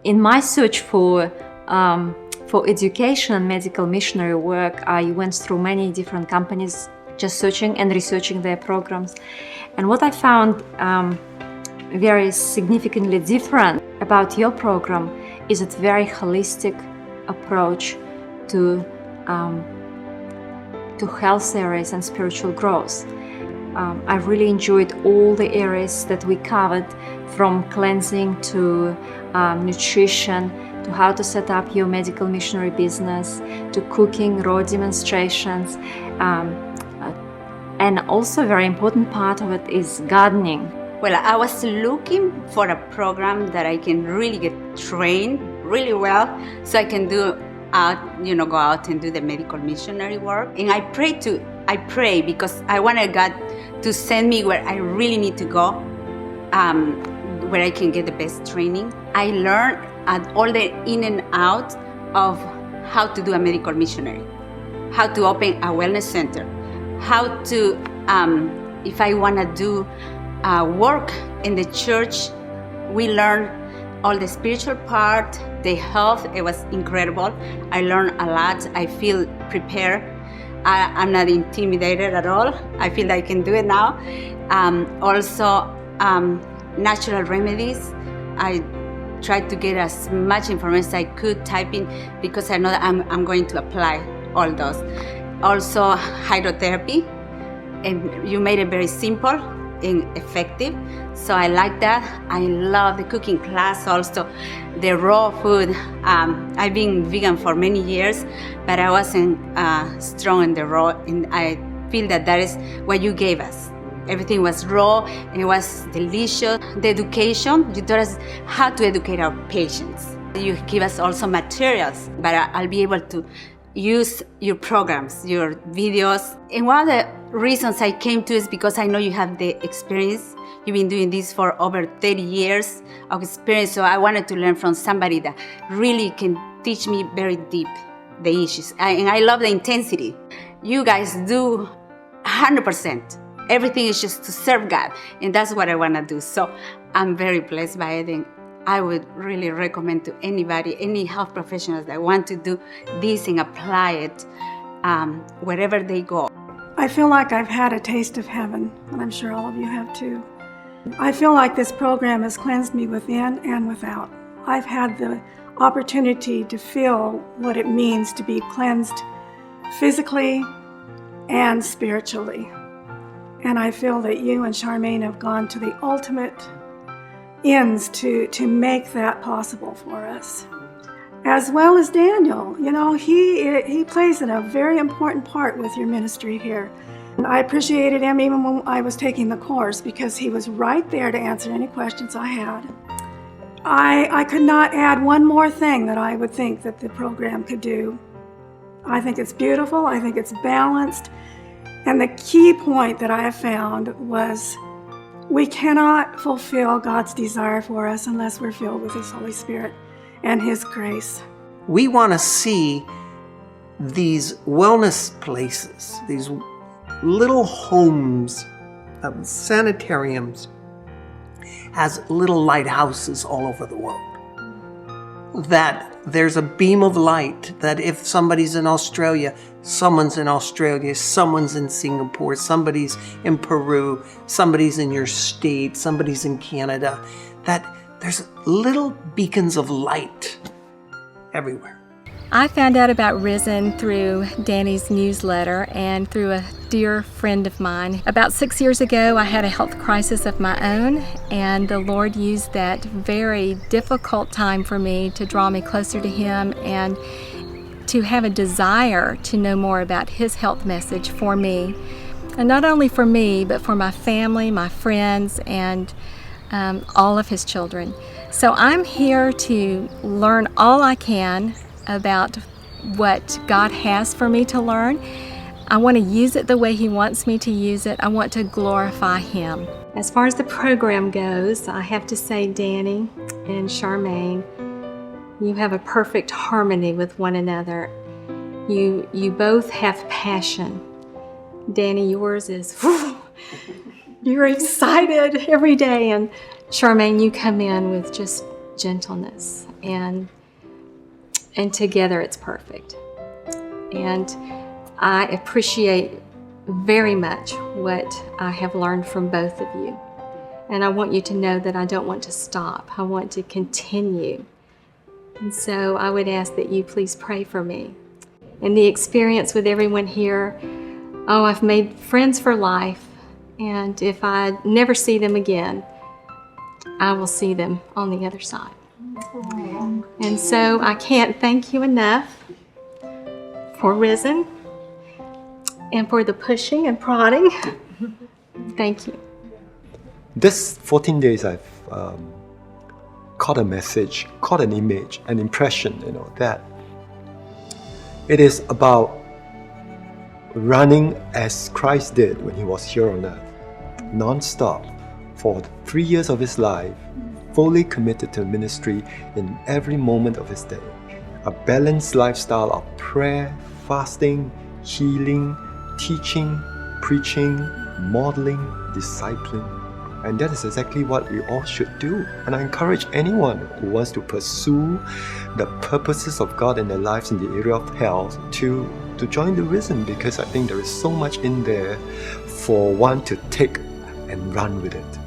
In my search for education and medical missionary work, I went through many different companies just searching and researching their programs. And what I found very significantly different about your program is its very holistic approach to health areas and spiritual growth. I really enjoyed all the areas that we covered, from cleansing to nutrition, to how to set up your medical missionary business, to cooking, raw demonstrations, and also a very important part of it is gardening. Well, I was looking for a program that I can really get trained really well, so I can go out and do the medical missionary work. And I pray because I wanted God to send me where I really need to go, where I can get the best training. I learned all the in and out of how to do a medical missionary, how to open a wellness center, how to, if I want to do work in the church, we learned all the spiritual part, the health. It was incredible. I learned a lot. I feel prepared. I'm not intimidated at all. I feel I can do it now. Also, natural remedies. I tried to get as much information as I could typing, because I know that I'm going to apply all those. Also, hydrotherapy. And you made it very simple and effective, so I like that. I love the cooking class, also the raw food. I've been vegan for many years, but I wasn't strong in the raw, and I feel that is what you gave us. Everything was raw and it was delicious. The education, you taught us how to educate our patients. You give us also materials, but I'll be able to use your programs, your videos. And one of the reasons I came to is because I know you have the experience. You've been doing this for over 30 years of experience, so I wanted to learn from somebody that really can teach me very deep the issues. And I love the intensity. You guys do 100%. Everything is just to serve God, and that's what I want to do. So I'm very blessed by it, and I would really recommend to anybody, any health professionals that want to do this and apply it wherever they go. I feel like I've had a taste of heaven, and I'm sure all of you have too. I feel like this program has cleansed me within and without. I've had the opportunity to feel what it means to be cleansed physically and spiritually. And I feel that you and Charmaine have gone to the ultimate ends to make that possible for us. As well as Daniel, he plays a very important part with your ministry here. And I appreciated him even when I was taking the course, because he was right there to answer any questions I had. I could not add one more thing that I would think that the program could do. I think it's beautiful, I think it's balanced, and the key point that I have found was we cannot fulfill God's desire for us unless we're filled with His Holy Spirit and His grace. We want to see these wellness places, these little homes, sanitariums, as little lighthouses all over the world. That there's a beam of light, that if somebody's in Australia, someone's in Australia, someone's in Singapore, somebody's in Peru, somebody's in your state, somebody's in Canada, that there's little beacons of light everywhere. I found out about Risen through Danny's newsletter and through a dear friend of mine. About 6 years ago, I had a health crisis of my own, and the Lord used that very difficult time for me to draw me closer to Him and to have a desire to know more about His health message for me. And not only for me, but for my family, my friends, and all of His children. So I'm here to learn all I can about what God has for me to learn. I want to use it the way He wants me to use it. I want to glorify Him. As far as the program goes, I have to say, Danny and Charmaine, you have a perfect harmony with one another. You both have passion. Danny, yours is, you're excited every day, and Charmaine, you come in with just gentleness, and together it's perfect. And I appreciate very much what I have learned from both of you. And I want you to know that I don't want to stop. I want to continue. And so I would ask that you please pray for me. And the experience with everyone here, I've made friends for life. And if I never see them again, I will see them on the other side. And so I can't thank you enough for Risen and for the pushing and prodding. Thank you. This 14 days I've caught a message, caught an image, an impression, that it is about running as Christ did when he was here on earth, non-stop, for 3 years of his life, fully committed to ministry in every moment of his day. A balanced lifestyle of prayer, fasting, healing, teaching, preaching, modeling, discipling. And that is exactly what we all should do. And I encourage anyone who wants to pursue the purposes of God in their lives in the area of health to join the Risen, because I think there is so much in there for one to take and run with it.